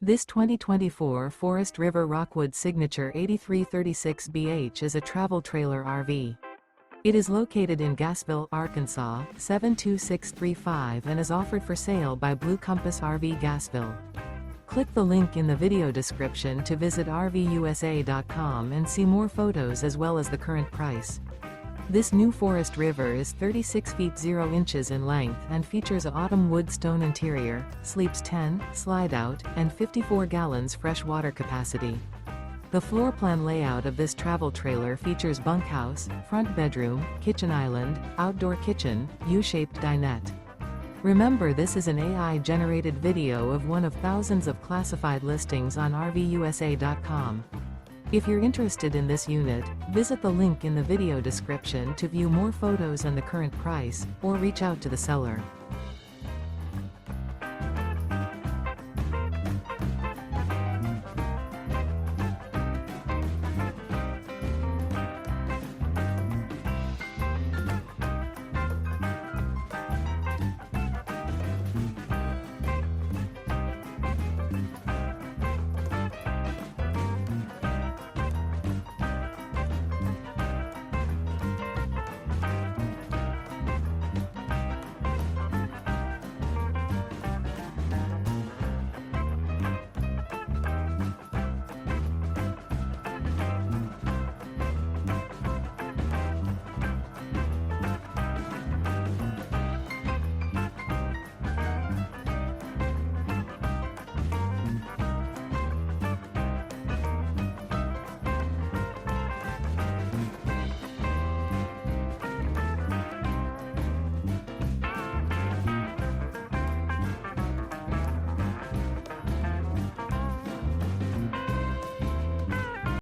This 2024 Forest River Rockwood Signature 8336BH is a travel trailer RV. It is located in Gassville, Arkansas, 72635 and is offered for sale by Blue Compass RV Gassville. Click the link in the video description to visit RVUSA.com and see more photos as well as the current price. This new Forest River is 36 feet 0 inches in length and features a autumn wood stone interior, sleeps 10, slide-out, and 54 gallons fresh water capacity. The floor plan layout of this travel trailer features bunkhouse, front bedroom, kitchen island, outdoor kitchen, U-shaped dinette. Remember, this is an AI-generated video of one of thousands of classified listings on RVUSA.com. If you're interested in this unit, visit the link in the video description to view more photos and the current price, or reach out to the seller.